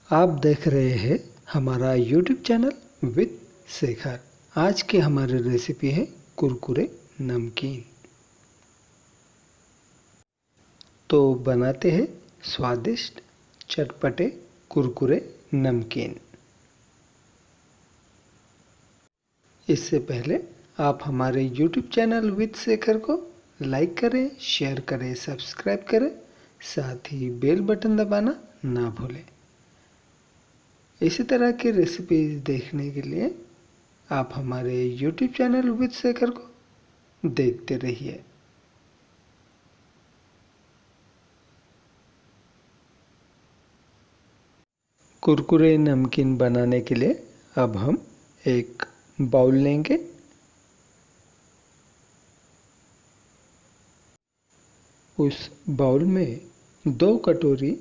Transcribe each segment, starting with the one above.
आप देख रहे हैं हमारा YouTube चैनल विद शेखर। आज की हमारी रेसिपी है कुरकुरे नमकीन। तो बनाते हैं स्वादिष्ट चटपटे कुरकुरे नमकीन। इससे पहले आप हमारे YouTube चैनल विद शेखर को लाइक करें, शेयर करें, सब्सक्राइब करें, साथ ही बेल बटन दबाना ना भूलें। इसी तरह की रेसिपीज देखने के लिए आप हमारे YouTube चैनल विद शेखर को देखते रहिए। कुरकुरे नमकीन बनाने के लिए अब हम एक बाउल लेंगे। उस बाउल में 2 कटोरी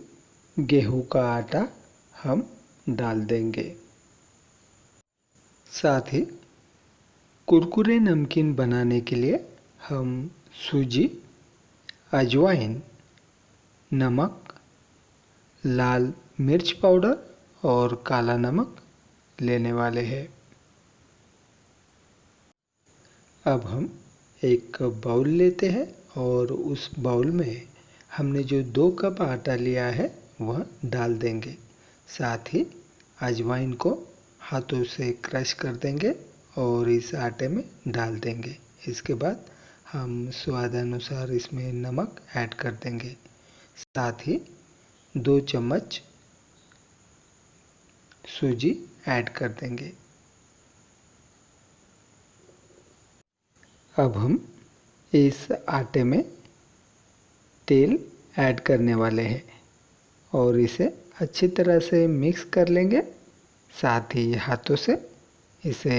गेहूं का आटा हम डाल देंगे। साथ ही कुरकुरे नमकीन बनाने के लिए हम सूजी, अजवाइन, नमक, लाल मिर्च पाउडर और काला नमक लेने वाले हैं। अब हम एक बाउल लेते हैं और उस बाउल में हमने जो 2 कप आटा लिया है वह डाल देंगे। साथ ही अजवाइन को हाथों से क्रश कर देंगे और इस आटे में डाल देंगे। इसके बाद हम स्वादानुसार इसमें नमक ऐड कर देंगे। साथ ही 2 चम्मच सूजी ऐड कर देंगे। अब हम इस आटे में तेल ऐड करने वाले हैं और इसे अच्छी तरह से मिक्स कर लेंगे। साथ ही हाथों से इसे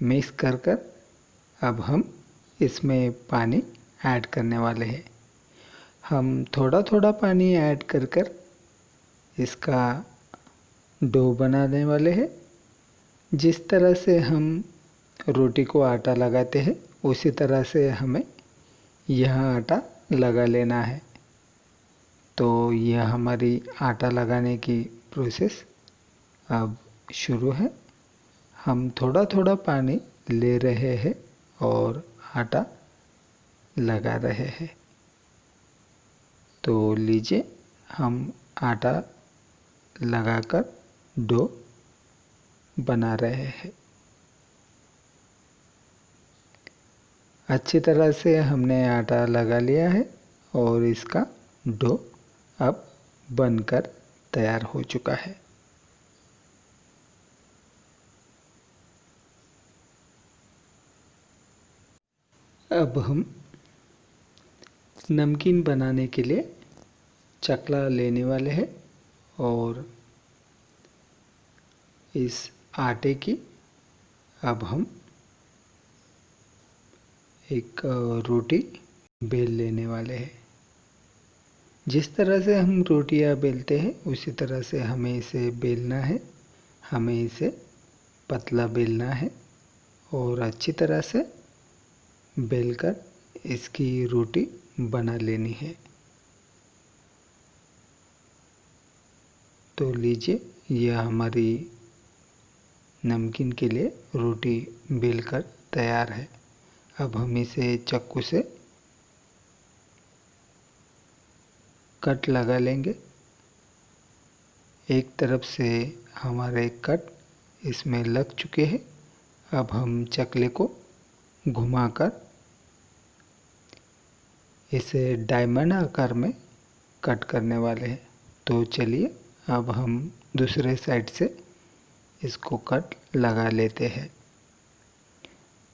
मिक्स कर कर अब हम इसमें पानी ऐड करने वाले हैं। हम थोड़ा थोड़ा पानी ऐड कर कर इसका डो बनाने वाले हैं। जिस तरह से हम रोटी को आटा लगाते हैं उसी तरह से हमें यह आटा लगा लेना है। तो यह हमारी आटा लगाने की प्रोसेस अब शुरू है। हम थोड़ा थोड़ा पानी ले रहे हैं और आटा लगा रहे हैं। तो लीजिए, हम आटा लगाकर डो बना रहे हैं। अच्छी तरह से हमने आटा लगा लिया है और इसका डो अब बनकर तैयार हो चुका है। अब हम नमकीन बनाने के लिए चकला लेने वाले हैं और इस आटे की अब हम एक रोटी बेल लेने वाले हैं। जिस तरह से हम रोटियां बेलते हैं उसी तरह से हमें इसे बेलना है। हमें इसे पतला बेलना है और अच्छी तरह से बेलकर इसकी रोटी बना लेनी है। तो लीजिए, यह हमारी नमकीन के लिए रोटी बेलकर तैयार है। अब हम इसे चाकू से कट लगा लेंगे। एक तरफ से हमारे कट इसमें लग चुके हैं। अब हम चकले को घुमाकर इसे डायमंड आकार में कट करने वाले हैं। तो चलिए, अब हम दूसरे साइड से इसको कट लगा लेते हैं।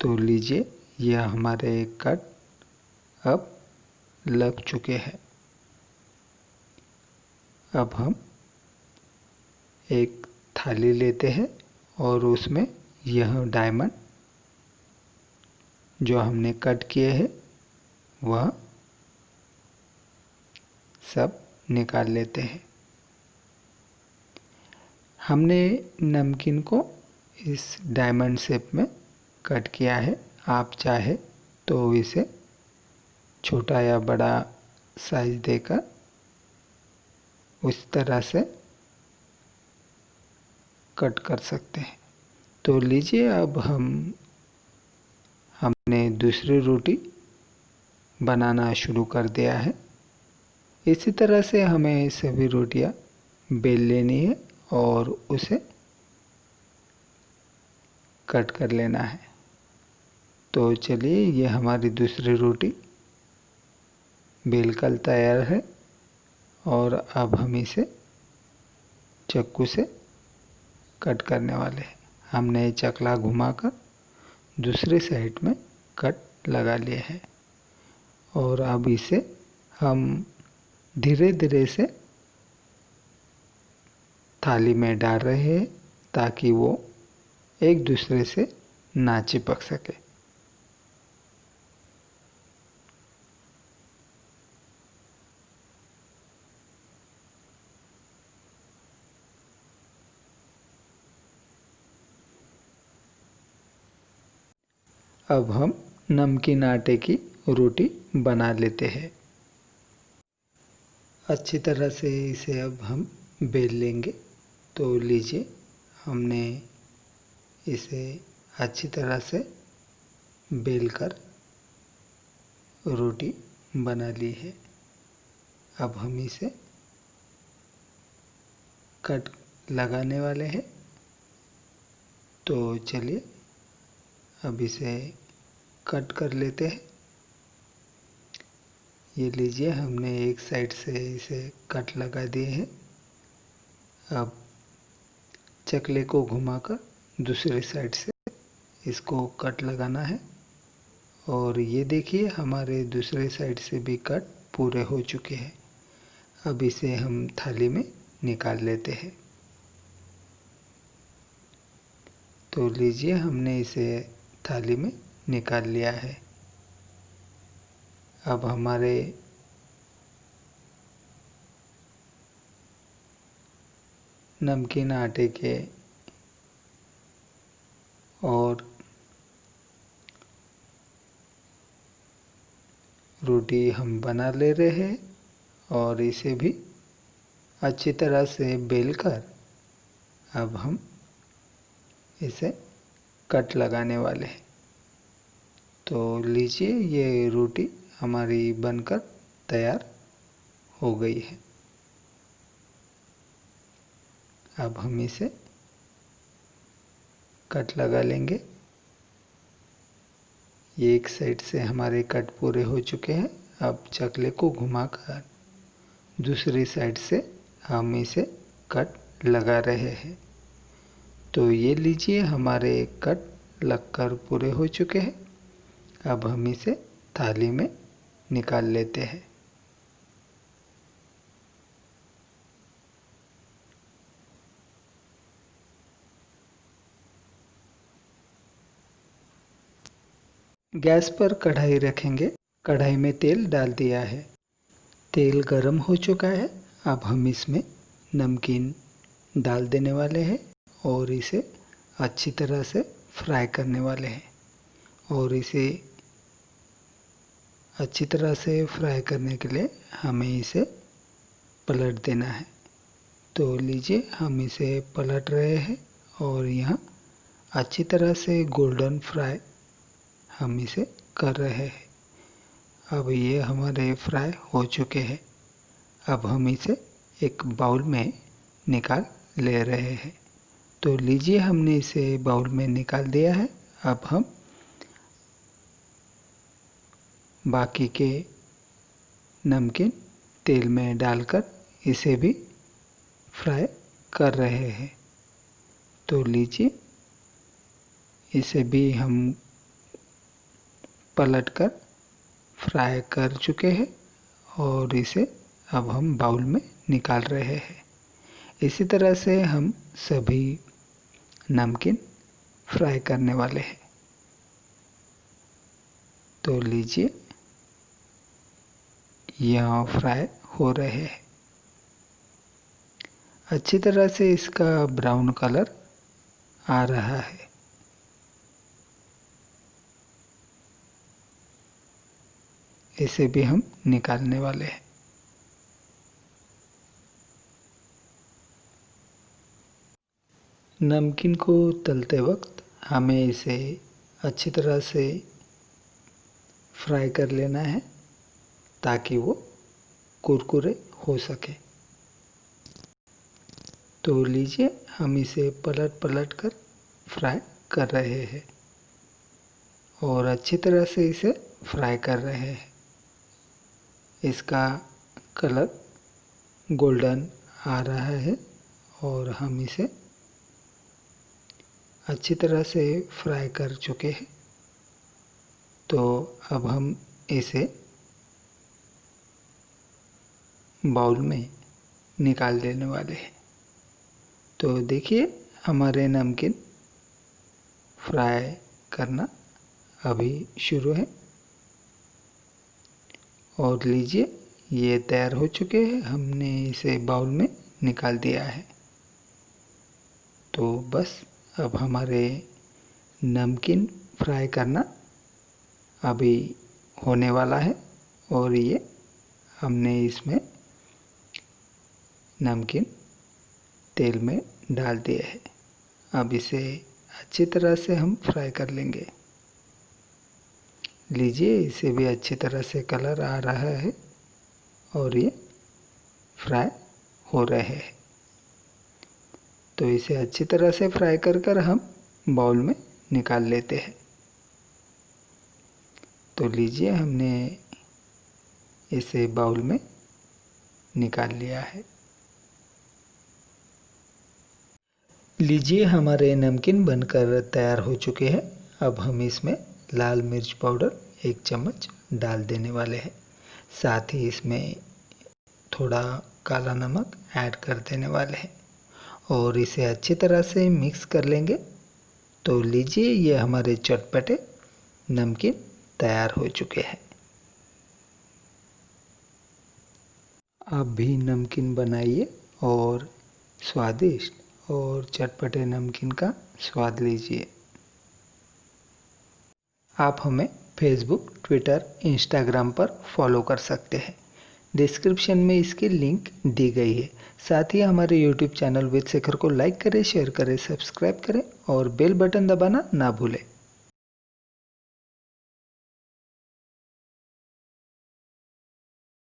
तो लीजिए, यह हमारे कट अब लग चुके हैं। अब हम एक थाली लेते हैं और उसमें यह डायमंड जो हमने कट किए हैं वह सब निकाल लेते हैं। हमने नमकीन को इस डायमंड शेप में कट किया है। आप चाहे तो इसे छोटा या बड़ा साइज देकर उस तरह से कट कर सकते हैं। तो लीजिए अब हमने दूसरी रोटी बनाना शुरू कर दिया है। इसी तरह से हमें सभी रोटियां बेल लेनी है और उसे कट कर लेना है। तो चलिए, ये हमारी दूसरी रोटी बेलकर तैयार है और अब हम इसे चाकू से कट करने वाले हैं। हमने चकला घुमाकर दूसरी साइड में कट लगा लिए हैं और अब इसे हम धीरे धीरे से थाली में डाल रहे हैं ताकि वो एक दूसरे से ना चिपक सके। अब हम नमकीन आटे की रोटी बना लेते हैं। अच्छी तरह से इसे अब हम बेल लेंगे। तो लीजिए, हमने इसे अच्छी तरह से बेलकर रोटी बना ली है। अब हम इसे कट लगाने वाले हैं। तो चलिए, अब इसे कट कर लेते हैं। ये लीजिए, हमने एक साइड से इसे कट लगा दिए हैं। अब चकले को घुमाकर दूसरी साइड से इसको कट लगाना है और ये देखिए, हमारे दूसरे साइड से भी कट पूरे हो चुके हैं। अब इसे हम थाली में निकाल लेते हैं। तो लीजिए, हमने इसे थाली में निकाल लिया है। अब हमारे नमकीन आटे के और रोटी हम बना ले रहे हैं और इसे भी अच्छी तरह से बेलकर अब हम इसे कट लगाने वाले हैं। तो लीजिए, ये रोटी हमारी बनकर तैयार हो गई है। अब हम इसे कट लगा लेंगे। ये एक साइड से हमारे कट पूरे हो चुके हैं। अब चकले को घुमाकर दूसरी साइड से हम इसे कट लगा रहे हैं। तो ये लीजिए, हमारे कट लगकर पूरे हो चुके हैं। अब हम इसे थाली में निकाल लेते हैं। गैस पर कढ़ाई रखेंगे। कढ़ाई में तेल डाल दिया है। तेल गरम हो चुका है। अब हम इसमें नमकीन डाल देने वाले हैं और इसे अच्छी तरह से फ्राई करने वाले हैं। और इसे अच्छी तरह से फ्राई करने के लिए हमें इसे पलट देना है। तो लीजिए, हम इसे पलट रहे हैं और यहाँ अच्छी तरह से गोल्डन फ्राई हम इसे कर रहे हैं। अब ये हमारे फ्राई हो चुके हैं। अब हम इसे एक बाउल में निकाल ले रहे हैं। तो लीजिए, हमने इसे बाउल में निकाल दिया है। अब हम बाकी के नमकीन तेल में डालकर इसे भी फ्राई कर रहे हैं। तो लीजिए, इसे भी हम पलटकर फ्राई कर चुके हैं और इसे अब हम बाउल में निकाल रहे हैं। इसी तरह से हम सभी नमकीन फ्राई करने वाले हैं। तो लीजिए, यह फ्राई हो रहे हैं। अच्छी तरह से इसका ब्राउन कलर आ रहा है। इसे भी हम निकालने वाले हैं। नमकीन को तलते वक्त हमें इसे अच्छी तरह से फ्राई कर लेना है ताकि वो कुरकुरे हो सके। तो लीजिए हम इसे पलट पलट कर फ्राई कर रहे हैं और अच्छी तरह से इसे फ्राई कर रहे हैं। इसका कलर गोल्डन आ रहा है और हम इसे अच्छी तरह से फ्राई कर चुके हैं। तो अब हम इसे बाउल में निकाल देने वाले हैं। तो देखिए हमारे नमकीन फ्राई करना अभी शुरू है और लीजिए ये तैयार हो चुके हैं। हमने इसे बाउल में निकाल दिया है। तो बस अब हमारे नमकीन फ्राई करना अभी होने वाला है और ये हमने इसमें नमकीन तेल में डाल दिए है। अब इसे अच्छी तरह से हम फ्राई कर लेंगे। लीजिए इसे भी अच्छी तरह से कलर आ रहा है और ये फ्राई हो रहे हैं। तो इसे अच्छी तरह से फ्राई कर हम बाउल में निकाल लेते हैं। तो लीजिए हमने इसे बाउल में निकाल लिया है। लीजिए हमारे नमकीन बनकर तैयार हो चुके हैं। अब हम इसमें लाल मिर्च पाउडर 1 चम्मच डाल देने वाले हैं। साथ ही इसमें थोड़ा काला नमक ऐड कर देने वाले हैं और इसे अच्छी तरह से मिक्स कर लेंगे। तो लीजिए ये हमारे चटपटे नमकीन तैयार हो चुके हैं। आप भी नमकीन बनाइए और स्वादिष्ट और चटपटे नमकीन का स्वाद लीजिए। आप हमें फेसबुक, ट्विटर, इंस्टाग्राम पर फॉलो कर सकते हैं। डिस्क्रिप्शन में इसकी लिंक दी गई है। साथ ही हमारे यूट्यूब चैनल विद शेखर को लाइक करें, शेयर करें, सब्सक्राइब करें और बेल बटन दबाना ना भूलें।